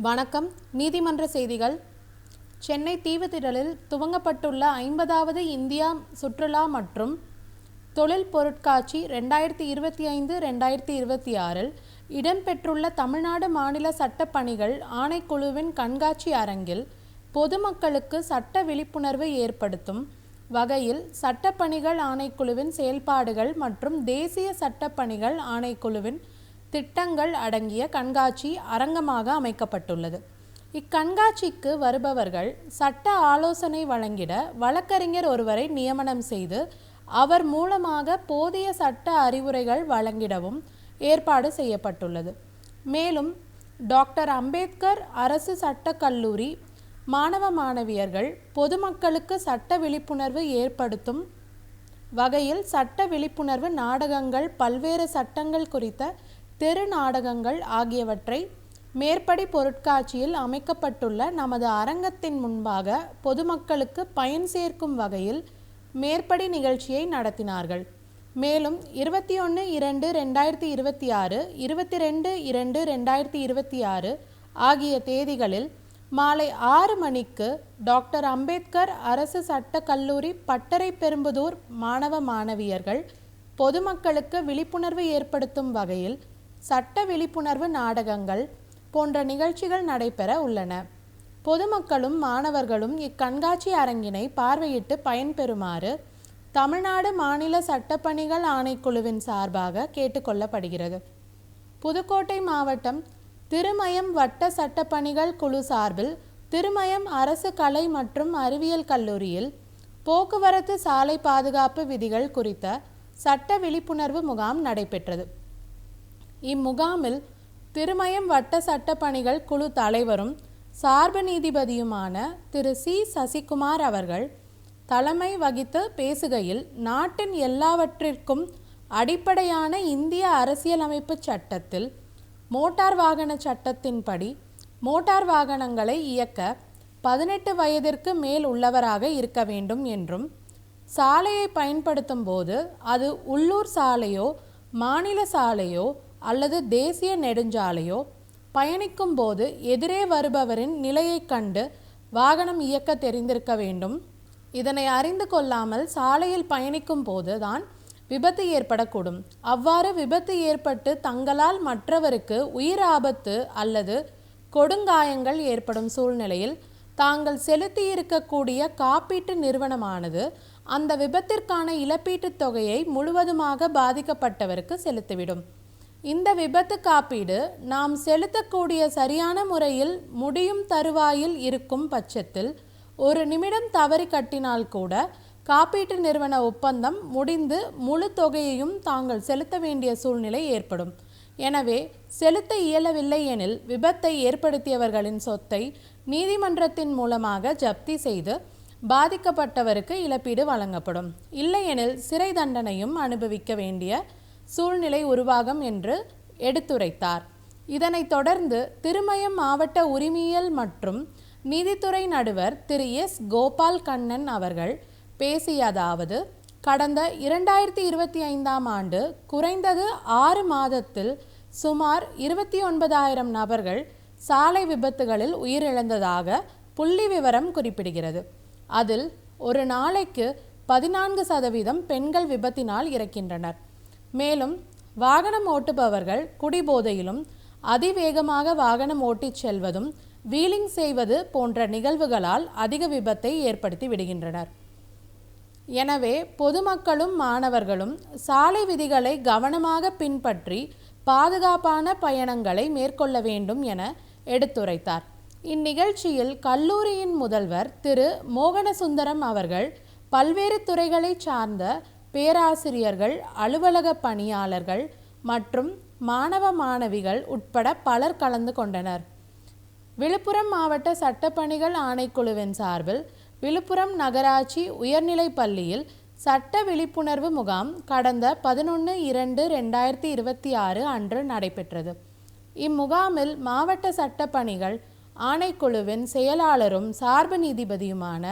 வணக்கம். நீதிமன்ற செய்திகள். சென்னை தீவுத்திடலில் துவங்கப்பட்டுள்ள 50வது இந்தியா சுற்றுலா மற்றும் தொழில் பொருட்காட்சி 2025-2026 இடம்பெற்றுள்ள தமிழ்நாடு மாநில சட்டப்பணிகள் ஆணைக்குழுவின் கண்காட்சி அரங்கில் பொதுமக்களுக்கு சட்ட விழிப்புணர்வு ஏற்படுத்தும் வகையில் சட்டப்பணிகள் ஆணைக்குழுவின் செயல்பாடுகள் மற்றும் தேசிய சட்டப்பணிகள் ஆணைக்குழுவின் திட்டங்கள் அடங்கிய கண்காட்சி அரங்கமாக அமைக்கப்பட்டுள்ளது. இக்கண்காட்சிக்கு வருபவர்கள் சட்ட ஆலோசனை வழங்கிட வழக்கறிஞர் ஒருவரை நியமனம் செய்து அவர் மூலமாக போதிய சட்ட அறிவுரைகள் வழங்கிடவும் ஏற்பாடு செய்யப்பட்டுள்ளது. மேலும் டாக்டர் அம்பேத்கர் அரசு சட்டக் கல்லூரி மாணவ மாணவியர்கள் பொதுமக்களுக்கு சட்ட விழிப்புணர்வு ஏற்படுத்தும் வகையில் சட்ட விழிப்புணர்வு நாடகங்கள், பல்வேறு சட்டங்கள் குறித்த தெரு நாடகங்கள் ஆகியவற்றை மேற்படி பொருட்காட்சியில் அமைக்கப்பட்டுள்ள நமது அரங்கத்தின் முன்பாக பொதுமக்களுக்கு பயன் சேர்க்கும் வகையில் மேற்படி நிகழ்ச்சியை நடத்தினார்கள். மேலும் 21-2-2026, 22-2-2026 ஆகிய தேதிகளில் மாலை 6 மணிக்கு டாக்டர் அம்பேத்கர் அரசு சட்டக் கல்லூரி பட்டறை பெரும்புதூர் மாணவ மாணவியர்கள் பொதுமக்களுக்கு விழிப்புணர்வு ஏற்படுத்தும் வகையில் சட்ட விழிப்புணர்வு நாடகங்கள் போன்ற நிகழ்ச்சிகள் நடைபெற உள்ளன. பொதுமக்களும் மாணவர்களும் இக்கண்காட்சி அரங்கினை பார்வையிட்டு பயன்பெறுமாறு தமிழ்நாடு மாநில சட்டப்பணிகள் ஆணைக்குழுவின் சார்பாக கேட்டுக்கொள்ளப்படுகிறது. புதுக்கோட்டை மாவட்டம் திருமயம் வட்ட சட்டப்பணிகள் குழு சார்பில் திருமயம் அரசு கலை மற்றும் அறிவியல் கல்லூரியில் போக்குவரத்து சாலை பாதுகாப்பு விதிகள் குறித்த சட்ட விழிப்புணர்வு முகாம் நடைபெற்றது. இம்முகாமில் திருமயம் வட்ட சட்டப்பணிகள் குழு தலைவரும் சார்பு நீதிபதியுமான திரு சி. சசிகுமார் அவர்கள் தலைமை வகித்து பேசுகையில், நாட்டின் எல்லாவற்றிற்கும் அடிப்படையான இந்திய அரசியலமைப்பு சட்டத்தில் மோட்டார் வாகன சட்டத்தின்படி மோட்டார் வாகனங்களை இயக்க 18 வயதிற்கு மேல் உள்ளவராக இருக்க வேண்டும் என்றும், சாலையை பயன்படுத்தும் போது அது உள்ளூர் சாலையோ மாநில சாலையோ அல்லது தேசிய நெடுஞ்சாலையோ பயணிக்கும் போது எதிரே வருபவரின் நிலையை கண்டு வாகனம் இயக்க தெரிந்திருக்க வேண்டும். இதனை அறிந்து கொள்ளாமல் சாலையில் பயணிக்கும் போது தான் விபத்து ஏற்படக்கூடும். அவ்வாறு விபத்து ஏற்பட்டு தங்களால் மற்றவருக்கு உயிர் ஆபத்து அல்லது கொடுங்காயங்கள் ஏற்படும் சூழ்நிலையில் தாங்கள் செலுத்தியிருக்கக்கூடிய காப்பீட்டு நிறுவனமானது அந்த விபத்திற்கான இழப்பீட்டுத் தொகையை முழுவதுமாக பாதிக்கப்பட்டவருக்கு செலுத்திவிடும். இந்த விபத்து காப்பீடு நாம் செலுத்தக்கூடிய சரியான முறையில் முடியும் தருவாயில் இருக்கும் பட்சத்தில் 1 நிமிடம் தவறி கட்டினால் கூட காப்பீட்டு நிறுவன ஒப்பந்தம் முடிந்து முழு தொகையையும் தாங்கள் செலுத்த வேண்டிய சூழ்நிலை ஏற்படும். எனவே செலுத்த இயலவில்லை எனில் விபத்தை ஏற்படுத்தியவர்களின் சொத்தை நீதிமன்றத்தின் மூலமாக ஜப்தி செய்து பாதிக்கப்பட்டவருக்கு இழப்பீடு வழங்கப்படும். இல்லையெனில் சிறை தண்டனையும் அனுபவிக்க வேண்டிய சூழ்நிலை உருவாகும் என்று எடுத்துரைத்தார். இதனைத் தொடர்ந்து திருமயம் மாவட்ட உரிமையியல் மற்றும் நீதித்துறை நடுவர் திரு எஸ். கோபால் கண்ணன் அவர்கள் பேசியதாவது, கடந்த 2025ஆம் ஆண்டு குறைந்தது 6 மாதத்தில் சுமார் 29,000 நபர்கள் சாலை விபத்துகளில் உயிரிழந்ததாக புள்ளி விவரம் குறிப்பிடுகிறது. அதில் ஒரு நாளைக்கு 14% பெண்கள் விபத்தினால் இறக்கின்றனர். மேலும் வாகனம் ஓட்டுபவர்கள் குடிபோதையிலும் அதிவேகமாக வாகனம் ஓட்டிச் செல்வதும் வீலிங் செய்வது போன்ற நிகழ்வுகளால் அதிக விபத்தை ஏற்படுத்தி விடுகின்றனர். எனவே பொதுமக்களும் மாணவர்களும் சாலை விதிகளை கவனமாக பின்பற்றி பாதுகாப்பான பயணங்களை மேற்கொள்ள வேண்டும் என எடுத்துரைத்தார். இந்நிகழ்ச்சியில் கல்லூரியின் முதல்வர் திரு மோகனசுந்தரம் அவர்கள் பல்வேறு துறைகளை சார்ந்த பேராசிரியர்கள், அலுவலக பணியாளர்கள் மற்றும் மாணவ மாணவிகள் உட்பட பலர் கலந்து கொண்டனர். விழுப்புரம் மாவட்ட சட்டப்பணிகள் ஆணைக்குழுவின் சார்பில் விழுப்புரம் நகராட்சி உயர்நிலைப் பள்ளியில் சட்ட விழிப்புணர்வு முகாம் கடந்த 11-2-2026 அன்று நடைபெற்றது. இம்முகாமில் மாவட்ட சட்டப்பணிகள் ஆணைக்குழுவின் செயலாளரும் சார்பு நீதிபதியுமான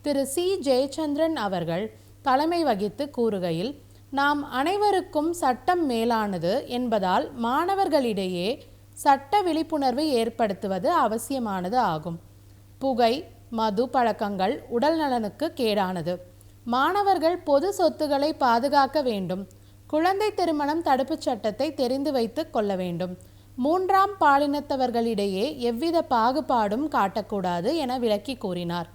திரு சி. ஜெயச்சந்திரன் அவர்கள் தலைமை வகித்து கூறுகையில், நாம் அனைவருக்கும் சட்டம் மேலானது என்பதால் மாணவர்களிடையே சட்ட விழிப்புணர்வு ஏற்படுத்துவது அவசியமானது ஆகும். புகை, மது பழக்கங்கள் உடல் நலனுக்கு கேடானது. மாணவர்கள் பொது சொத்துக்களை பாதுகாக்க வேண்டும். குழந்தை திருமணம் தடுப்புச் சட்டத்தை தெரிந்து வைத்து கொள்ள வேண்டும். 3ஆம் பாலினத்தவர்களிடையே எவ்வித பாகுபாடும் காட்டக்கூடாது என விளக்கி கூறினார்.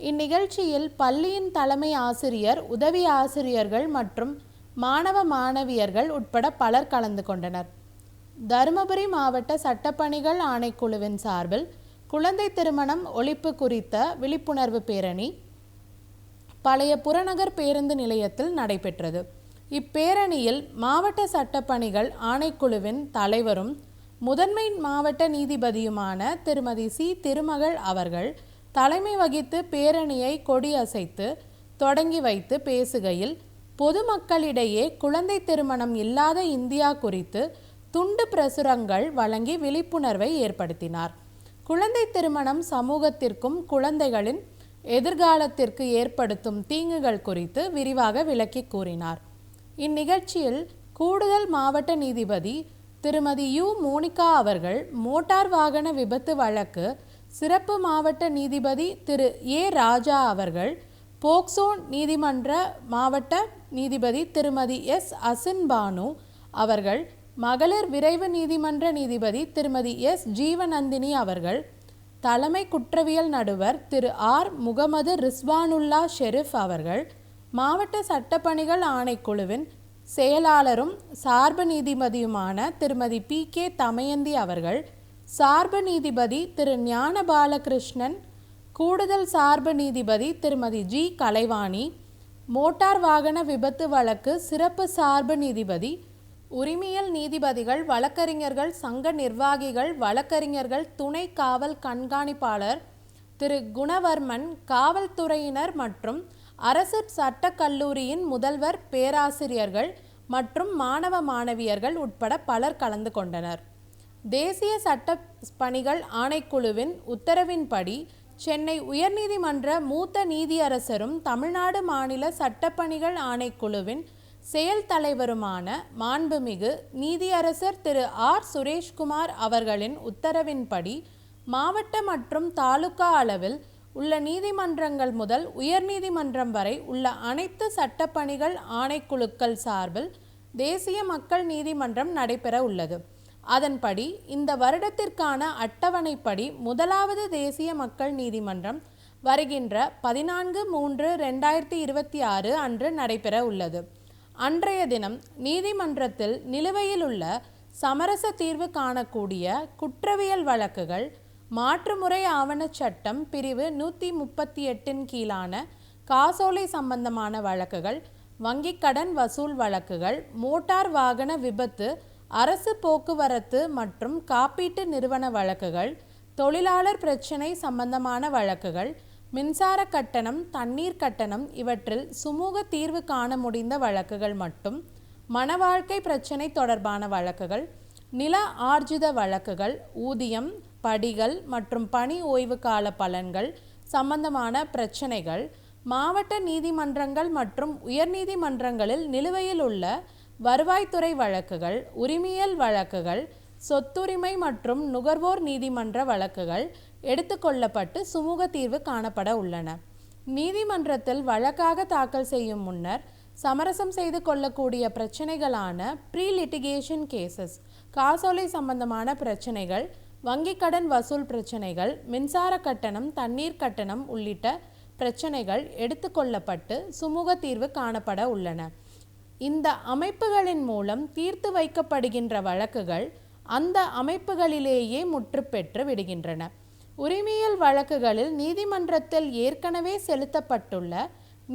இந்நிகழ்ச்சியில் பள்ளியின் தலைமை ஆசிரியர், உதவி ஆசிரியர்கள் மற்றும் மாணவ மாணவியர்கள் உட்பட பலர் கலந்து கொண்டனர். தருமபுரி மாவட்ட சட்டப்பணிகள் ஆணைக்குழுவின் சார்பில் குழந்தை திருமணம் ஒழிப்பு குறித்த விழிப்புணர்வு பேரணி பழைய புறநகர் பேருந்து நிலையத்தில் நடைபெற்றது. இப்பேரணியில் மாவட்ட சட்டப்பணிகள் ஆணைக்குழுவின் தலைவரும் முதன்மை மாவட்ட நீதிபதியுமான திருமதி சி. திருமகள் அவர்கள் தலைமை வகித்து பேரணியை கொடியசைத்து தொடங்கி வைத்து பேசுகையில், பொதுமக்களிடையே குழந்தை திருமணம் இல்லாத இந்தியா குறித்து துண்டு பிரசுரங்கள் வழங்கி விழிப்புணர்வை ஏற்படுத்தினார். குழந்தை திருமணம் சமூகத்திற்கும் குழந்தைகளின் எதிர்காலத்திற்கு ஏற்படுத்தும் தீங்குகள் குறித்து விரிவாக விளக்கி கூறினார். இந்நிகழ்ச்சியில் கூடுதல் மாவட்ட நீதிபதி திருமதி யு. மோனிகா அவர்கள் மோட்டார் வாகன விபத்து வழக்கு சிறப்பு மாவட்ட நீதிபதி திரு ஏ. ராஜா அவர்கள், போக்சோ நீதிமன்ற மாவட்ட நீதிபதி திருமதி எஸ். அசின் பானு அவர்கள், மகளிர் விரைவு நீதிமன்ற நீதிபதி திருமதி எஸ். ஜீவநந்தினி அவர்கள், தலைமை குற்றவியல் நடுவர் திரு ஆர். முகமது ரிஸ்வானுல்லா ஷெரீப் அவர்கள், மாவட்ட சட்டப்பணிகள் ஆணைக்குழுவின் செயலாளரும் சார்பு நீதிபதியுமான திருமதி பி. கே. தமயந்தி அவர்கள், சார்பு நீதிபதி திரு ஞான பாலகிருஷ்ணன், கூடுதல் சார்பு நீதிபதி திருமதி ஜி. கலைவாணி, மோட்டார் வாகன விபத்து வழக்கு சிறப்பு சார்பு நீதிபதி, உரிமையல் நீதிபதிகள், வழக்கறிஞர்கள் சங்க நிர்வாகிகள், வழக்கறிஞர்கள், துணை காவல் கண்காணிப்பாளர் திரு குணவர்மன், காவல்துறையினர் மற்றும் அரசு சட்டக்கல்லூரியின் முதல்வர், பேராசிரியர்கள் மற்றும் மாணவ மாணவியர்கள் உட்பட பலர் கலந்து கொண்டனர். தேசிய சட்ட பணிகள் ஆணைக்குழுவின் உத்தரவின்படி சென்னை உயர்நீதிமன்ற மூத்த நீதியரசரும் தமிழ்நாடு மாநில சட்டப்பணிகள் ஆணைக்குழுவின் செயல் தலைவருமான மாண்புமிகு நீதியரசர் திரு ஆர். சுரேஷ்குமார் அவர்களின் உத்தரவின்படி மாவட்ட மற்றும் தாலுகா அளவில் உள்ள நீதிமன்றங்கள் முதல் உயர்நீதிமன்றம் வரை உள்ள அனைத்து சட்டப்பணிகள் ஆணைக்குழுக்கள் சார்பில் தேசிய மக்கள் நீதிமன்றம் நடைபெற உள்ளது. அதன்படி இந்த வருடத்திற்கான அட்டவணைப்படி முதலாவது தேசிய மக்கள் நீதிமன்றம் வருகின்ற 14/3/2026 அன்று நடைபெற உள்ளது. அன்றைய தினம் நீதிமன்றத்தில் நிலுவையில் உள்ள சமரச தீர்வு காணக்கூடிய குற்றவியல் வழக்குகள், மாற்றுமுறை ஆவணச் சட்டம் பிரிவு 138 கீழான காசோலை சம்பந்தமான வழக்குகள், வங்கிக் கடன் வசூல் வழக்குகள், மோட்டார் வாகன விபத்து, அரசு போக்குவரத்து மற்றும் காப்பீட்டு நிறுவன வழக்குகள், தொழிலாளர் பிரச்சினை சம்பந்தமான வழக்குகள், மின்சார கட்டணம், தண்ணீர் கட்டணம் இவற்றில் சுமூக தீர்வு காண முடிந்த வழக்குகள் மட்டும், மனவாழ்க்கை பிரச்சினை தொடர்பான வழக்குகள், நில ஆர்ஜித வழக்குகள், ஊதியம், படிகள் மற்றும் பணி ஓய்வு கால பலன்கள் சம்பந்தமான பிரச்சினைகள், மாவட்ட நீதிமன்றங்கள் மற்றும் உயர்நீதிமன்றங்களில் நிலுவையில் உள்ள வருவாய்த்துறை வழக்குகள், உரிமையல் வழக்குகள், சொத்துரிமை மற்றும் நுகர்வோர் நீதிமன்ற வழக்குகள் எடுத்துக்கொள்ளப்பட்டு சுமூக தீர்வு காணப்பட உள்ளன. நீதிமன்றத்தில் வழக்காக தாக்கல் செய்யும் முன்னர் சமரசம் செய்து கொள்ளக்கூடிய பிரச்சினைகளான ப்ரீ லிட்டிகேஷன் கேசஸ், காசோலை சம்பந்தமான பிரச்சினைகள், வங்கிக் கடன் வசூல் பிரச்சினைகள், மின்சார கட்டணம், தண்ணீர் கட்டணம் உள்ளிட்ட பிரச்சினைகள் எடுத்துக்கொள்ளப்பட்டு சுமூக தீர்வு காணப்பட உள்ளன. இந்த அமைப்புகளின் மூலம் தீர்த்து வைக்கப்படுகின்ற வழக்குகள் அந்த அமைப்புகளிலேயே முற்றுப்பெற்று விடுகின்றன. உரிமையல் வழக்குகளில் நீதிமன்றத்தில் ஏற்கனவே செலுத்தப்பட்டுள்ள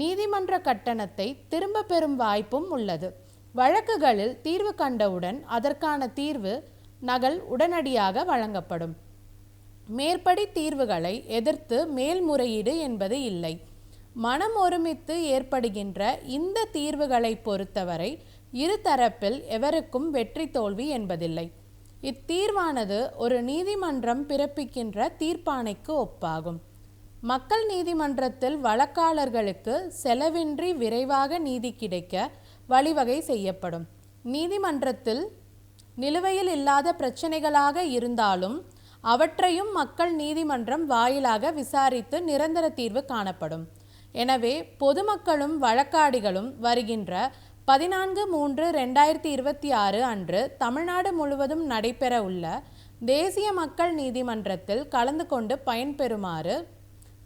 நீதிமன்ற கட்டணத்தை திரும்ப பெறும் வாய்ப்பும் உள்ளது. வழக்குகளில் தீர்வு கண்டவுடன் அதற்கான தீர்வு நகல் உடனடியாக வழங்கப்படும். மேற்படி தீர்வுகளை எதிர்த்து மேல்முறையீடு என்பது இல்லை. மனம் ஒருமித்து ஏற்படுகின்ற இந்த தீர்வுகளை பொறுத்தவரை இருதரப்பில் எவருக்கும் வெற்றி தோல்வி என்பதில்லை. இத்தீர்வானது ஒரு நீதிமன்றம் பிறப்பிக்கின்ற தீர்ப்பாணைக்கு ஒப்பாகும். மக்கள் நீதிமன்றத்தில் வழக்காளர்களுக்கு செலவின்றி விரைவாக நீதி கிடைக்க வழிவகை செய்யப்படும். நீதிமன்றத்தில் நிலுவையில் இல்லாத பிரச்சனைகளாக இருந்தாலும் அவற்றையும் மக்கள் நீதிமன்றம் வாயிலாக விசாரித்து நிரந்தர தீர்வு காணப்படும். எனவே பொதுமக்களும் வழக்காடிகளும் வருகின்ற 14/3/2026 அன்று தமிழ்நாடு முழுவதும் நடைபெற உள்ள தேசிய மக்கள் நீதிமன்றத்தில் கலந்து கொண்டு பயன்பெறுமாறு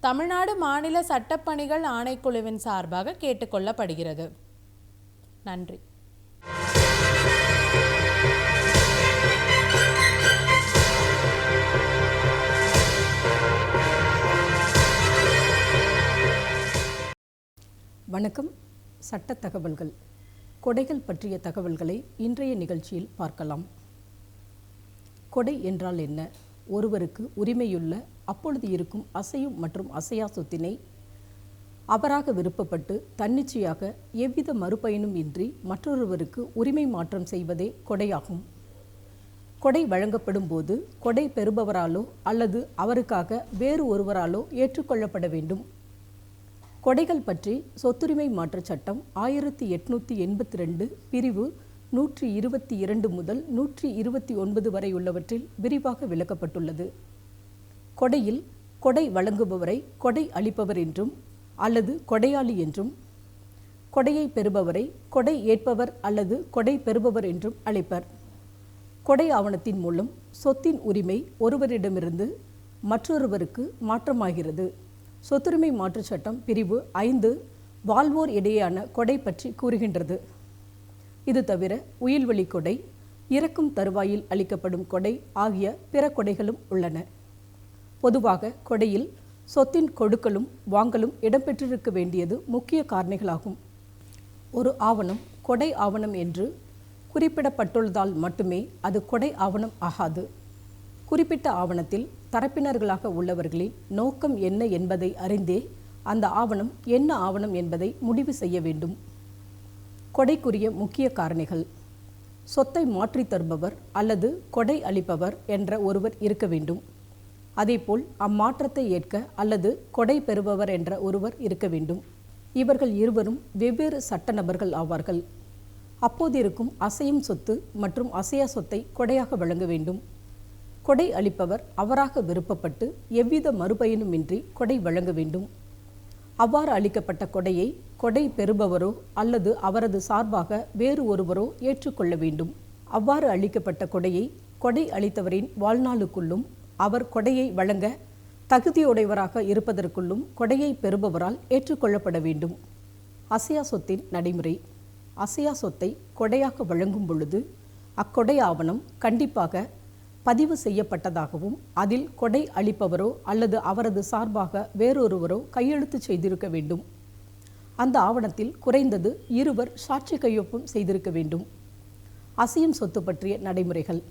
தமிழ்நாடு மாநில சட்டப்பணிகள் ஆணைக்குழுவின் சார்பாக கேட்டுக்கொள்ளப்படுகிறது. நன்றி. வணக்கம். சட்ட தகவல்கள். கொடைகள் பற்றிய தகவல்களை இன்றைய நிகழ்ச்சியில் பார்க்கலாம். கொடை என்றால் என்ன? ஒருவருக்கு உரிமையுள்ள அப்பொழுது இருக்கும் அசையும் மற்றும் அசையா சொத்தினை அவராக விருப்பப்பட்டு தன்னிச்சையாக எவ்வித மறுபயனும் இன்றி மற்றொருவருக்கு உரிமை மாற்றம் செய்வதே கொடையாகும். கொடை வழங்கப்படும் போது கொடை பெறுபவராலோ அல்லது அவருக்காக வேறு ஒருவராலோ ஏற்றுக்கொள்ளப்பட வேண்டும். கொடைகள் பற்றி சொத்துரிமை மாற்றச் சட்டம் 1882 பிரிவு 122 முதல் 129 வரை உள்ளவற்றில் விரிவாக விளக்கப்பட்டுள்ளது. கொடையில் கொடை வழங்குபவரை கொடை அளிப்பவர் என்றும் அல்லது கொடையாளி என்றும், கொடையை பெறுபவரை கொடை ஏற்பவர் அல்லது கொடை பெறுபவர் என்றும் அழைப்பர். கொடை ஆவணத்தின் மூலம் சொத்தின் உரிமை ஒருவரிடமிருந்து மற்றொருவருக்கு மாற்றமாகிறது. சொத்துரிமை மாற்றுச் சட்டம் பிரிவு 5 வாழ்வோர் இடையேயான கொடை பற்றி கூறுகின்றது. இது தவிர உயில்வழி கொடை, இறக்கும் தருவாயில் அளிக்கப்படும் கொடை ஆகிய பிற கொடைகளும் உள்ளன. பொதுவாக கொடையில் சொத்தின் கொடுக்கலும் வாங்கலும் இடம்பெற்றிருக்க வேண்டியது முக்கிய காரணிகளாகும். ஒரு ஆவணம் கொடை ஆவணம் என்று குறிப்பிடப்பட்டுள்ளதால் மட்டுமே அது கொடை ஆவணம் ஆகாது. குறிப்பிட்ட ஆவணத்தில் தரப்பினர்களாக உள்ளவர்களின் நோக்கம் என்ன என்பதை அறிந்தே அந்த ஆவணம் என்ன ஆவணம் என்பதை முடிவு செய்ய வேண்டும். கொடைக்குரிய முக்கிய காரணிகள்: சொத்தை மாற்றி தருபவர் அல்லது கொடை அளிப்பவர் என்ற ஒருவர் இருக்க வேண்டும். அதேபோல் அம்மாற்றத்தை ஏற்க அல்லது கொடை பெறுபவர் என்ற ஒருவர் இருக்க வேண்டும். இவர்கள் இருவரும் வெவ்வேறு சட்ட நபர்கள் ஆவார்கள். அப்போது இருக்கும் அசையும் சொத்து மற்றும் அசையா சொத்தை கொடையாக வழங்க வேண்டும். கொடை அளிப்பவர் அவராக விருப்பப்பட்டு எவ்வித மறுபயனுமின்றி கொடை வழங்க வேண்டும். அவ்வாறு அளிக்கப்பட்ட கொடையை கொடை பெறுபவரோ அல்லது அவரது சார்பாக வேறு ஒருவரோ ஏற்றுக்கொள்ள வேண்டும். அவ்வாறு அளிக்கப்பட்ட கொடையை கொடை அளித்தவரின் வாழ்நாளுக்குள்ளும் அவர் கொடையை வழங்க தகுதியுடையவராக இருப்பதற்குள்ளும் கொடையை பெறுபவரால் ஏற்றுக்கொள்ளப்பட வேண்டும். அசையா சொத்தின் நடைமுறை: அசையா சொத்தை கொடையாக வழங்கும் பொழுது அக்கொடை ஆவணம் கண்டிப்பாக பதிவு செய்யப்பட்டதாகவும் அதில் கொடை அளிப்பவரோ அல்லது அவரது சார்பாக வேறொருவரோ கையெழுத்து செய்திருக்க வேண்டும். அந்த ஆவணத்தில் குறைந்தது இருவர் சாட்சி கையொப்பம் செய்திருக்க வேண்டும். அசையும் சொத்து பற்றிய நடைமுறைகள்: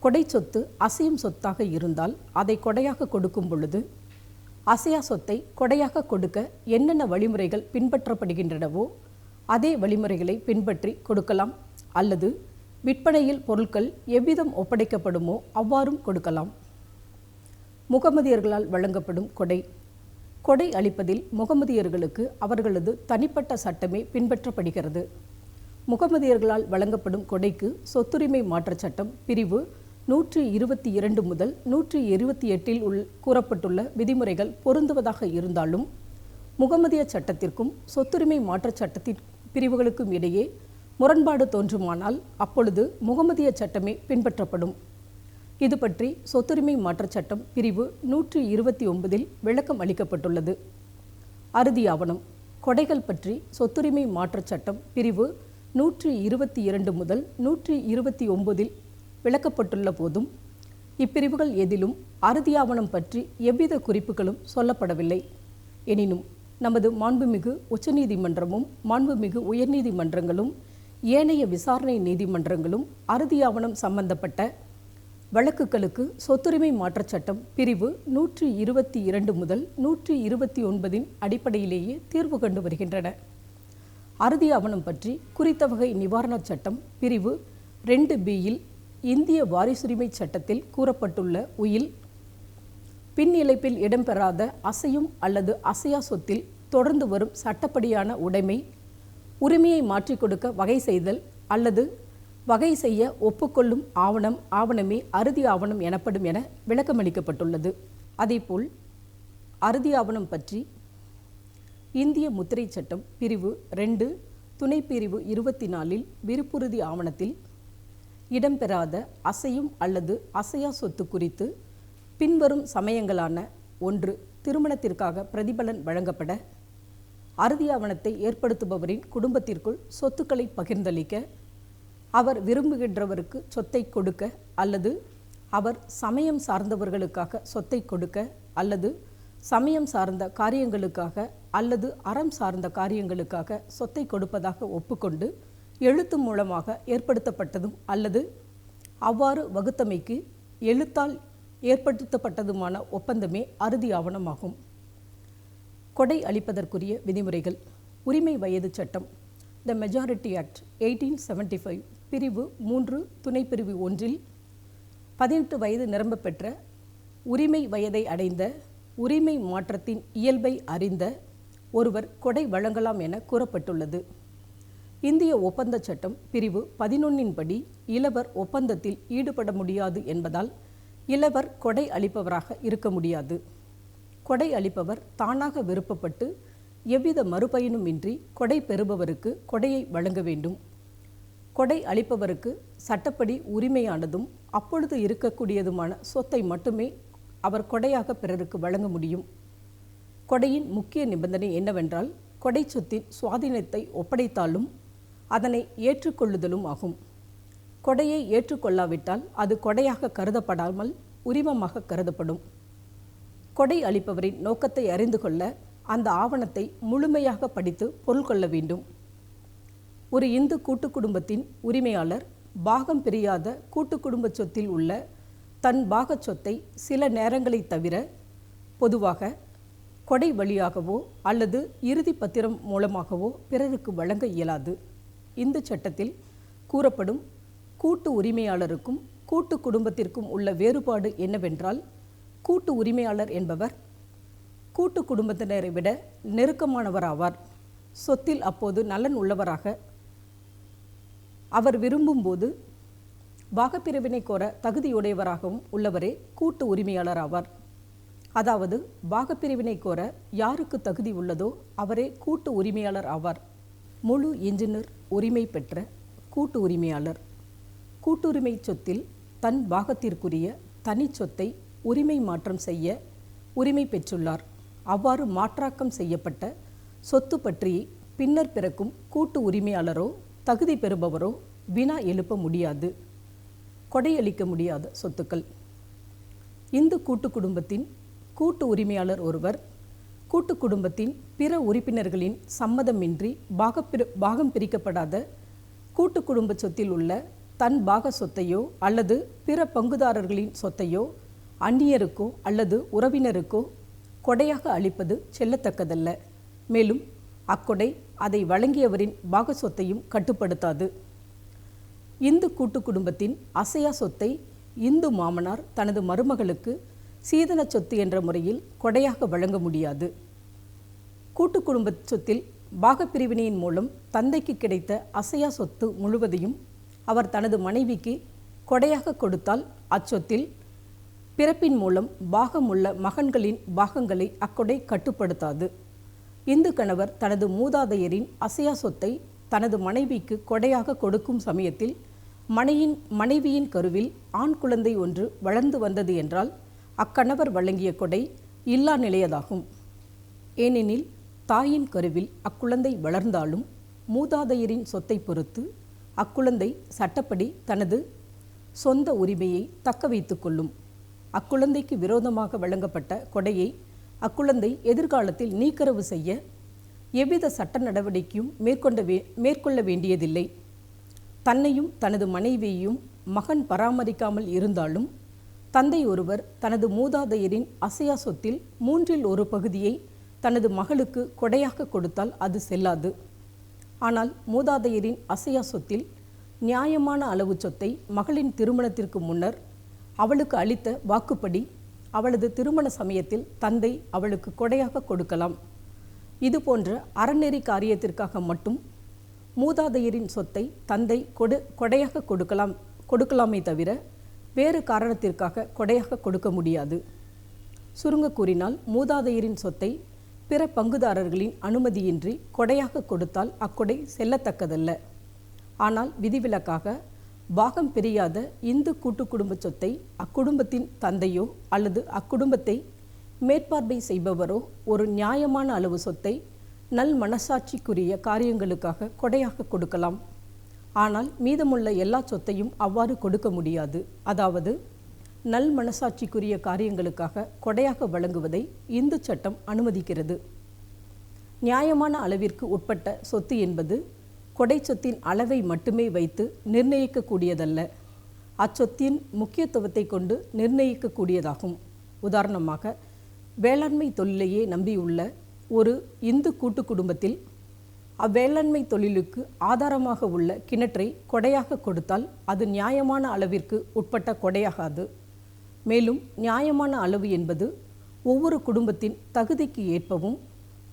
கொடை சொத்து அசையும் சொத்தாக இருந்தால் அதை கொடையாக கொடுக்கும் பொழுது அசையா சொத்தை கொடையாக கொடுக்க என்னென்ன வழிமுறைகள் பின்பற்றப்படுகின்றனவோ அதே வழிமுறைகளை பின்பற்றி கொடுக்கலாம். அல்லது விற்பனையில் பொருட்கள் எவ்விதம் ஒப்படைக்கப்படுமோ அவ்வாறும் கொடுக்கலாம். முகமதியர்களால் வழங்கப்படும் கொடை: கொடை அளிப்பதில் முகமதியர்களுக்கு அவர்களது தனிப்பட்ட சட்டமே பின்பற்றப்படுகிறது. முகமதியர்களால் வழங்கப்படும் கொடைக்கு சொத்துரிமை மாற்றச் சட்டம் பிரிவு 122 முதல் 128 கூறப்பட்டுள்ள விதிமுறைகள் பொருந்துவதாக இருந்தாலும் முகமதிய சட்டத்திற்கும் சொத்துரிமை மாற்றச் சட்டத்தின் பிரிவுகளுக்கும் இடையே முரண்பாடு தோன்றுமானால் அப்பொழுது முகமதிய சட்டமே பின்பற்றப்படும். இது பற்றி சொத்துரிமை மாற்றச் சட்டம் பிரிவு 129 விளக்கம் அளிக்கப்பட்டுள்ளது. அறுதி ஆவணம்: கொடைகள் பற்றி சொத்துரிமை மாற்றச் சட்டம் பிரிவு 122 முதல் 129 விளக்கப்பட்டுள்ள போதும் இப்பிரிவுகள் எதிலும் அறுதி ஆவணம் பற்றி எவ்வித குறிப்புகளும் சொல்லப்படவில்லை. எனினும் நமது மாண்புமிகு உச்சநீதிமன்றமும் மாண்புமிகு உயர்நீதிமன்றங்களும் ஏனைய விசாரணை நீதிமன்றங்களும் அறுதி ஆவணம் சம்பந்தப்பட்ட வழக்குகளுக்கு சொத்துரிமை மாற்றச் சட்டம் பிரிவு 122 முதல் 129 அடிப்படையிலேயே தீர்வு கண்டு வருகின்றன. அறுதி ஆவணம் பற்றி குறித்த வகை நிவாரணச் சட்டம் பிரிவு 2B இந்திய வாரிசுரிமை சட்டத்தில் கூறப்பட்டுள்ள உயில் பின்னிலைப்பில் இடம்பெறாத அசையும் அல்லது அசையா சொத்தில் தொடர்ந்து வரும் சட்டப்படியான உடைமை, உரிமையை மாற்றிக் கொடுக்க வகை செய்தல் அல்லது வகை செய்ய ஒப்புக்கொள்ளும் ஆவணமே அறுதி ஆவணம் எனப்படும் என விளக்கமளிக்கப்பட்டுள்ளது. அதேபோல் அறுதி ஆவணம் பற்றி இந்திய முத்திரை சட்டம் பிரிவு 2 துணைப்பிரிவு 24 விருப்புறுதி ஆவணத்தில் இடம்பெறாத அசையும் அல்லது அசையா சொத்து குறித்து பின்வரும் சமயங்களான: 1. திருமணத்திற்காக பிரதிபலன் வழங்கப்பட, அறுதி ஆவணத்தை ஏற்படுத்துபவரின் குடும்பத்திற்குள் சொத்துக்களை பகிர்ந்தளிக்க, அவர் விரும்புகின்றவருக்கு சொத்தை கொடுக்க அல்லது அவர் சமயம் சார்ந்தவர்களுக்காக சொத்தை கொடுக்க அல்லது சமயம் சார்ந்த காரியங்களுக்காக அல்லது அறம் சார்ந்த காரியங்களுக்காக சொத்தை கொடுப்பதாக ஒப்புக்கொண்டு எழுத்து மூலமாக ஏற்படுத்தப்பட்டதும் அல்லது அவ்வாறு வகுத்தமைக்கு எழுத்தால் ஏற்படுத்தப்பட்டதுமான ஒப்பந்தமே அறுதி ஆவணமாகும். கொடை அளிப்பதற்குரிய விதிமுறைகள். உரிமை வயது சட்டம் த மெஜாரிட்டி ஆக்ட் 1875 பிரிவு 3 துணைப்பிரிவு 1 18 வயது நிரம்ப பெற்ற, உரிமை வயதை அடைந்த, உரிமை மாற்றத்தின் இயல்பை அறிந்த ஒருவர் கொடை வழங்கலாம் என கூறப்பட்டுள்ளது. இந்திய ஒப்பந்த சட்டம் பிரிவு 11 படி இளவர் ஒப்பந்தத்தில் ஈடுபட முடியாது என்பதால் இளவர் கொடை அளிப்பவராக இருக்க முடியாது. கொடை அளிப்பவர் தானாக விருப்பப்பட்டு எவ்வித மறுபயனும் இன்றி கொடை பெறுபவருக்கு கொடையை வழங்க வேண்டும். கொடை அளிப்பவருக்கு சட்டப்படி உரிமையானதும் அப்பொழுது இருக்கக்கூடியதுமான சொத்தை மட்டுமே அவர் கொடையாக பிறருக்கு வழங்க முடியும். கொடையின் முக்கிய நிபந்தனை என்னவென்றால், கொடை சொத்தின் சுவாதீனத்தை ஒப்படைத்தாலும் அதனை ஏற்றுக்கொள்ளுதலும் ஆகும். கொடையை ஏற்றுக்கொள்ளாவிட்டால் அது கொடையாக கருதப்படாமல் உரிமமாக கருதப்படும். கொடை அளிப்பவரின் நோக்கத்தை அறிந்து கொள்ள அந்த ஆவணத்தை முழுமையாக படித்து பொருள் கொள்ள வேண்டும். ஒரு இந்து கூட்டு குடும்பத்தின் உரிமையாளர் பாகம் பிரியாத கூட்டு குடும்ப சொத்தில் உள்ள தன் பாக சொத்தை சில நேரங்களை தவிர பொதுவாக கொடை வழியாகவோ அல்லது இறுதி பத்திரம் மூலமாகவோ பிறருக்கு வழங்க இயலாது. இந்த சட்டத்தில் கூறப்படும் கூட்டு உரிமையாளருக்கும் கூட்டு குடும்பத்திற்கும் உள்ள வேறுபாடு என்னவென்றால், கூட்டு உரிமையாளர் என்பவர் கூட்டு குடும்பத்தினரை விட நெருக்கமானவராவார். சொத்தில் அப்போது நலன் உள்ளவராக அவர் விரும்பும்போது பாகப்பிரிவினை கோர தகுதியுடையவராகவும் உள்ளவரே கூட்டு உரிமையாளர் ஆவார். அதாவது பாகப்பிரிவினை கோர யாருக்கு தகுதி உள்ளதோ அவரே கூட்டு உரிமையாளர் ஆவார். முழு எஞ்சினர் உரிமை பெற்ற கூட்டு உரிமையாளர் கூட்டுரிமை சொத்தில் தன் பாகத்திற்குரிய தனி சொத்தை உரிமை மாற்றம் செய்ய உரிமை பெற்றுள்ளார். அவ்வாறு மாற்றாக்கம் செய்யப்பட்ட சொத்து பற்றி பின்னர் பிறக்கும் கூட்டு உரிமையாளரோ தகுதி பெறுபவரோ வினா எழுப்ப முடியாது. கொடையளிக்க முடியாத சொத்துக்கள். இந்து கூட்டு குடும்பத்தின் கூட்டு உரிமையாளர் ஒருவர் கூட்டு குடும்பத்தின் பிற உறுப்பினர்களின் சம்மதமின்றி பாகம் பிரிக்கப்படாத கூட்டு குடும்ப சொத்தில் உள்ள தன் பாக சொத்தையோ அல்லது பிற பங்குதாரர்களின் சொத்தையோ அந்நியருக்கோ அல்லது உறவினருக்கோ கொடையாக அளிப்பது செல்லத்தக்கதல்ல. மேலும் அக்கொடை அதை வழங்கியவரின் பாக சொத்தையும் கட்டுப்படுத்தாது. இந்து கூட்டு குடும்பத்தின் அசையா சொத்தை இந்து மாமனார் தனது மருமகளுக்கு சீதன சொத்து என்ற முறையில் கொடையாக வழங்க முடியாது. கூட்டு குடும்ப சொத்தில் பாகப்பிரிவினையின் மூலம் தந்தைக்கு கிடைத்த அசையா சொத்து முழுவதையும் அவர் தனது மனைவிக்கு கொடையாக கொடுத்தால் அச்சொத்தில் பிறப்பின் மூலம் பாகம் உள்ள மகன்களின் பாகங்களை அக்கொடை கட்டுப்படுத்தாது. இந்து கணவர் தனது மூதாதையரின் அசையா சொத்தை தனது மனைவிக்கு கொடையாக கொடுக்கும் சமயத்தில் மனைவியின் கருவில் ஆண் குழந்தை ஒன்று வளர்ந்து வந்தது என்றால் அக்கணவர் வழங்கிய கொடை இல்லா நிலையதாகும். ஏனெனில் தாயின் கருவில் அக்குழந்தை வளர்ந்தாலும் மூதாதையரின் சொத்தை பொறுத்து அக்குழந்தை சட்டப்படி தனது சொந்த உரிமையை தக்க வைத்து கொள்ளும். அக்குழந்தைக்கு விரோதமாக வழங்கப்பட்ட கொடையை அக்குழந்தை எதிர்காலத்தில் நீக்கரவு செய்ய எவ்வித சட்ட நடவடிக்கையும் மேற்கொள்ள வேண்டியதில்லை. தன்னையும் தனது மனைவியையும் மகன் பராமரிக்காமல் இருந்தாலும் தந்தை ஒருவர் தனது மூதாதையரின் அசையா சொத்தில் 1/3 பகுதியை தனது மகளுக்கு கொடையாக கொடுத்தால் அது செல்லாது. ஆனால் மூதாதையரின் அசையா சொத்தில் நியாயமான அளவு சொத்தை மகளின் திருமணத்திற்கு முன்னர் அவளுக்கு அளித்த வாக்குப்படி அவளது திருமண சமயத்தில் தந்தை அவளுக்கு கொடையாக கொடுக்கலாம். இதுபோன்ற அறநெறி காரியத்திற்காக மட்டும் மூதாதையரின் சொத்தை தந்தை கொடையாக கொடுக்கலாமே தவிர வேறு காரணத்திற்காக கொடையாக கொடுக்க முடியாது. சுருங்க கூறினால், மூதாதையரின் சொத்தை பிற பங்குதாரர்களின் அனுமதியின்றி கொடையாக கொடுத்தால் அக்கொடை செல்லத்தக்கதல்ல. ஆனால் விதிவிலக்காக பாகம் பிரியாத இந்து கூட்டு குடும்ப சொத்தை அக்குடும்பத்தின் தந்தையோ அல்லது அக்குடும்பத்தை மேற்பார்வை செய்பவரோ ஒரு நியாயமான அளவு சொத்தை நல் மனசாட்சிக்குரிய காரியங்களுக்காக கொடையாக கொடுக்கலாம். ஆனால் மீதமுள்ள எல்லா சொத்தையும் அவ்வாறு கொடுக்க முடியாது. அதாவது நல் மனசாட்சிக்குரிய காரியங்களுக்காக கொடையாக வழங்குவதை இந்து சட்டம் அனுமதிக்கிறது. நியாயமான அளவிற்கு உட்பட்ட சொத்து என்பது கொடை சொத்தின் அளவை மட்டுமே வைத்து நிர்ணயிக்கக்கூடியதல்ல, அச்சொத்தின் முக்கியத்துவத்தை கொண்டு நிர்ணயிக்கக்கூடியதாகும். உதாரணமாக, வேளாண்மை தொழிலையே நம்பியுள்ள ஒரு இந்து கூட்டு குடும்பத்தில் அவ்வேளாண்மை தொழிலுக்கு ஆதாரமாக உள்ள கிணற்றை கொடையாக கொடுத்தால் அது நியாயமான அளவிற்கு உட்பட்ட கொடையாகாது. மேலும் நியாயமான அளவு என்பது ஒவ்வொரு குடும்பத்தின் தகுதிக்கு ஏற்பவும்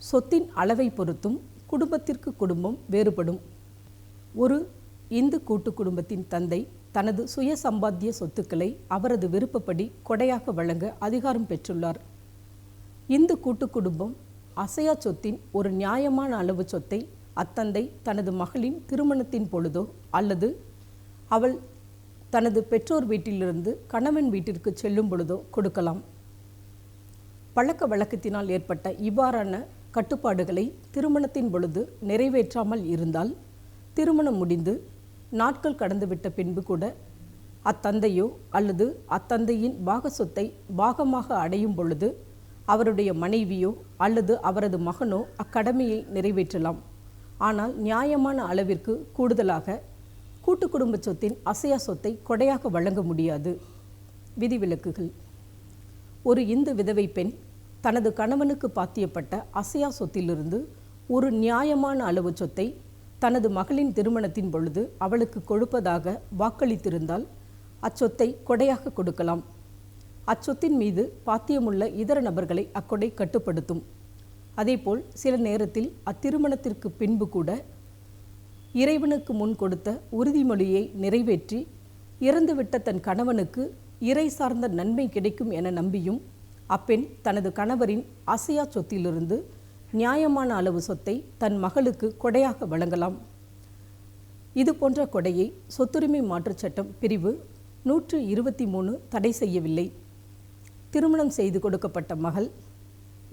சொத்தின் அளவை பொறுத்தும் குடும்பத்திற்கு குடும்பம் வேறுபடும். ஒரு இந்து கூட்டு குடும்பத்தின் தந்தை தனது சுய சம்பாத்திய சொத்துக்களை அவரது விருப்பப்படி கொடையாக வழங்க அதிகாரம் பெற்றுள்ளார். இந்து கூட்டு குடும்பம் அசையா சொத்தின் ஒரு நியாயமான அளவு சொத்தை அத்தந்தை தனது மகளின் திருமணத்தின் பொழுதோ அல்லது அவள் தனது பெற்றோர் வீட்டிலிருந்து கணவன் வீட்டிற்கு செல்லும் பொழுதோ கொடுக்கலாம். பழக்க வழக்கத்தினால் ஏற்பட்ட இவ்வாறான கட்டுப்பாடுகளை திருமணத்தின் பொழுது நிறைவேற்றாமல் இருந்தால், திருமணம் முடிந்து நாட்கள் கடந்துவிட்ட பின்பு கூட அத்தந்தையோ அல்லது அத்தந்தையின் பாக சொத்தை பாகமாக அடையும் பொழுது அவருடைய மனைவியோ அல்லது அவரது மகனோ அக்கடமையை நிறைவேற்றலாம். ஆனால் நியாயமான அளவிற்கு கூடுதலாக கூட்டு குடும்ப சொத்தின் அசையா சொத்தை கொடையாக வழங்க முடியாது. விதிவிலக்குகள்: ஒரு இந்து விதவை பெண் தனது கணவனுக்கு பாத்தியப்பட்ட அசையா சொத்திலிருந்து ஒரு நியாயமான அளவு சொத்தை தனது மகளின் திருமணத்தின் பொழுது அவளுக்கு கொடுப்பதாக வாக்களித்திருந்தால் அச்சொத்தை கொடையாக கொடுக்கலாம். அச்சொத்தின் மீது பாத்தியமுள்ள இதர நபர்களை அக்கொடை கட்டுப்படுத்தும். அதேபோல் சில நேரத்தில் அத்திருமணத்திற்கு பின்பு கூட இறைவனுக்கு முன் கொடுத்த உறுதிமொழியை நிறைவேற்றி இறந்துவிட்ட தன் கணவனுக்கு இறை சார்ந்த நன்மை கிடைக்கும் என நம்பியும் அப்பெண் தனது கணவரின் அசையா சொத்திலிருந்து நியாயமான அளவு சொத்தை தன் மகளுக்கு கொடையாக வழங்கலாம். இது போன்ற கொடையை சொத்துரிமை மாற்றுச் சட்டம் பிரிவு 123 தடை செய்யவில்லை. திருமணம் செய்து கொடுக்கப்பட்ட மகள்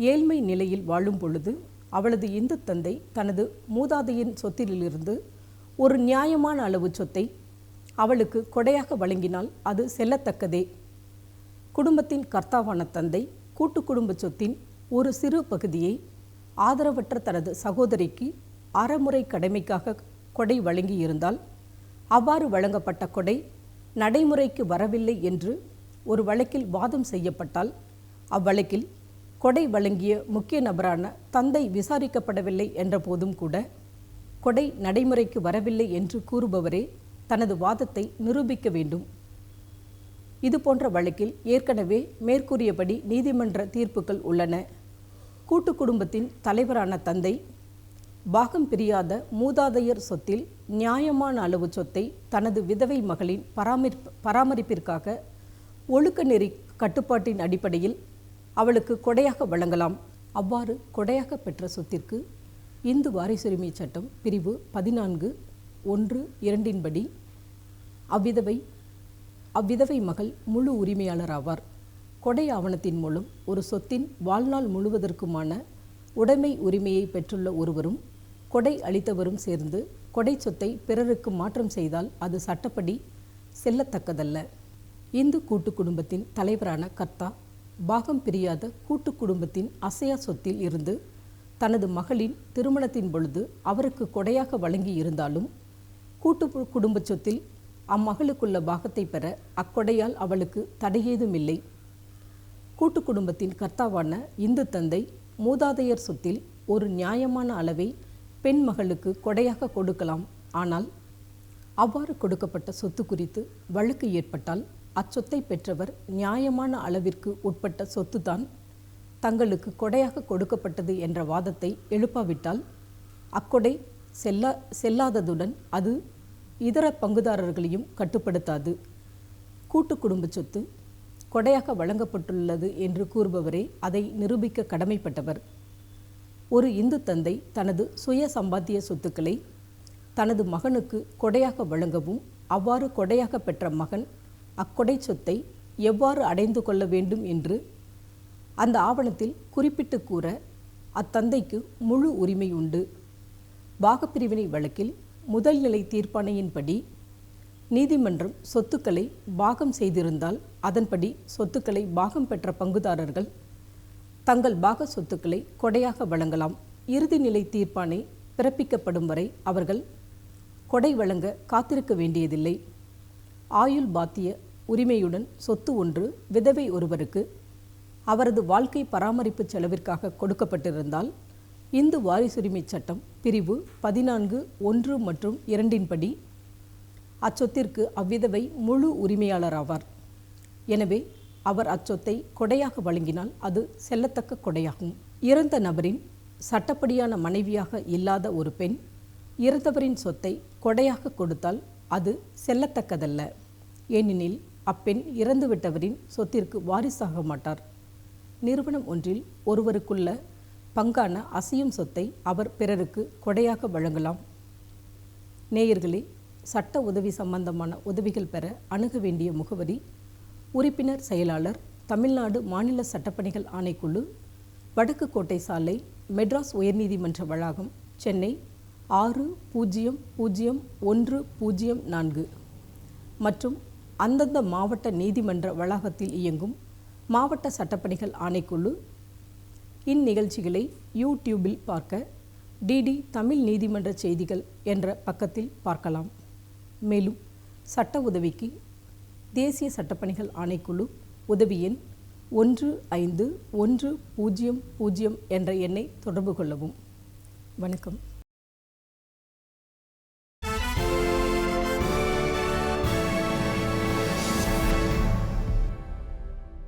ஏழ்மை நிலையில் வாழும் பொழுது அவளது இந்து தந்தை தனது மூதாதையின் சொத்திலிருந்து ஒரு நியாயமான அளவு சொத்தை அவளுக்கு கொடையாக வழங்கினால் அது செல்லத்தக்கதே. குடும்பத்தின் கர்த்தாவான தந்தை கூட்டு குடும்ப சொத்தின் ஒரு சிறு பகுதியை ஆதரவற்ற தனது சகோதரிக்கு அறமுறை கடமைக்காக கொடை வழங்கி இருந்தால், அவ்வாறு வழங்கப்பட்ட கொடை நடைமுறைக்கு வரவில்லை என்று ஒரு வழக்கில் வாதம் செய்யப்பட்டால், அவ்வழக்கில் கொடை வழங்கிய முக்கிய நபரான தந்தை விசாரிக்கப்படவில்லை என்ற போதும் கூட கொடை நடைமுறைக்கு வரவில்லை என்று கூறுபவரே தனது வாதத்தை நிரூபிக்க வேண்டும். இது போன்ற வழக்கில் ஏற்கனவே மேற்கூறியபடி நீதிமன்ற தீர்ப்புகள் உள்ளன. கூட்டு குடும்பத்தின் தலைவரான தந்தை பாகம் பிரியாத மூதாதையர் சொத்தில் நியாயமான அளவு சொத்தை தனது விதவை மகளின் பராமரிப்பிற்காக ஒழுக்க நெறி கட்டுப்பாட்டின் அடிப்படையில் அவளுக்கு கொடையாக வழங்கலாம். அவ்வாறு கொடையாக பெற்ற சொத்திற்கு இந்து வாரிசுரிமை சட்டம் பிரிவு 14(1)(2) படி அவ்விதவை மகள் முழு உரிமையாளர் ஆவார். கொடை ஆவணத்தின் மூலம் ஒரு சொத்தின் வாழ்நாள் முழுவதற்குமான உடைமை உரிமையை பெற்றுள்ள ஒருவரும் கொடை அளித்தவரும் சேர்ந்து கொடை சொத்தை பிறருக்கு மாற்றம் செய்தால் அது சட்டப்படி செல்லத்தக்கதல்ல. இந்து கூட்டு குடும்பத்தின் தலைவரான கர்த்தா பாகம் பிரியாத கூட்டு குடும்பத்தின் அசையா சொத்தில் இருந்து தனது மகளின் திருமணத்தின் பொழுது அவருக்கு கொடையாக வழங்கி இருந்தாலும் கூட்டு குடும்ப சொத்தில் அம்மகளுக்குள்ள பாகத்தை பெற அக்கொடையால் அவளுக்கு தடையேதுமில்லை. கூட்டு குடும்பத்தின் கர்த்தாவான இந்து தந்தை மூதாதையர் சொத்தில் ஒரு நியாயமான அளவை பெண் மகளுக்கு கொடையாக கொடுக்கலாம். ஆனால் அவ்வாறு கொடுக்கப்பட்ட சொத்து குறித்து வழக்கு ஏற்பட்டால் அச்சொத்தை பெற்றவர் நியாயமான அளவிற்கு உட்பட்ட சொத்துதான் தங்களுக்கு கொடையாக கொடுக்கப்பட்டது என்ற வாதத்தை எழுப்பாவிட்டால் அக்கொடை செல்லாததுடன் அது இதர பங்குதாரர்களையும் கட்டுப்படுத்தாது. கூட்டு குடும்ப சொத்து கொடையாக வழங்கப்பட்டுள்ளது என்று கூறுபவரே அதை நிரூபிக்க கடமைப்பட்டவர். ஒரு இந்து தந்தை தனது சுய சம்பாத்திய சொத்துக்களை தனது மகனுக்கு கொடையாக வழங்கவும் அவ்வாறு கொடையாக பெற்ற மகன் அக்கொடை சொத்தை எவ்வாறு அடைந்து கொள்ள வேண்டும் என்று அந்த ஆவணத்தில் குறிப்பிட்டு கூற அத்தந்தைக்கு முழு உரிமை உண்டு. பாகப்பிரிவினை வழக்கில் முதல் நிலை தீர்ப்பாணையின்படி நீதிமன்றம் சொத்துக்களை பாகம் செய்திருந்தால் அதன்படி சொத்துக்களை பாகம் பெற்ற பங்குதாரர்கள் தங்கள் பாக சொத்துக்களை கொடையாக வழங்கலாம். இறுதி நிலை தீர்ப்பாணை பிறப்பிக்கப்படும் வரை அவர்கள் கொடை வழங்க காத்திருக்க வேண்டியதில்லை. ஆயுள் பாத்திய உரிமையுடன் சொத்து ஒன்று விதவை ஒருவருக்கு அவரது வாழ்க்கை பராமரிப்பு செலவிற்காக கொடுக்கப்பட்டிருந்தால் இந்து வாரிசுரிமை சட்டம் பிரிவு 14(1) மற்றும் 2 படி அச்சொத்திற்கு அவ்விதவை முழு உரிமையாளராவார். எனவே அவர் அச்சொத்தை கொடையாக வழங்கினால் அது செல்லத்தக்க கொடையாகும். இறந்த நபரின் சட்டப்படியான மனைவியாக இல்லாத ஒரு பெண் இறந்தவரின் சொத்தை கொடையாக கொடுத்தால் அது செல்லத்தக்கதல்ல. ஏனெனில் அப்பெண் இறந்துவிட்டவரின் சொத்திற்கு வாரிசாக மாட்டார். நிறுவனம் ஒன்றில் ஒருவருக்குள்ள பங்கான அசையும் சொத்தை அவர் பிறருக்கு கொடையாக வழங்கலாம். நேயர்களே, சட்ட உதவி சம்பந்தமான உதவிகள் பெற அணுக வேண்டிய முகவரி: உறுப்பினர் செயலாளர், தமிழ்நாடு மாநில சட்டப்பணிகள் ஆணைக்குழு, வடக்கு கோட்டை சாலை, மெட்ராஸ் உயர்நீதிமன்ற வளாகம், சென்னை 600104 மற்றும் அந்தந்த மாவட்ட நீதிமன்ற வளாகத்தில் இயங்கும் மாவட்ட சட்டப்பணிகள் ஆணைக்குழு. இந்நிகழ்ச்சிகளை யூடியூபில் பார்க்க டிடி தமிழ் நீதிமன்ற செய்திகள் என்ற பக்கத்தில் பார்க்கலாம். மேலும் சட்ட உதவிக்கு தேசிய சட்டப்பணிகள் ஆணைக்குழு உதவி எண் 151000 என்ற எண்ணை தொடர்பு கொள்ளவும். வணக்கம்.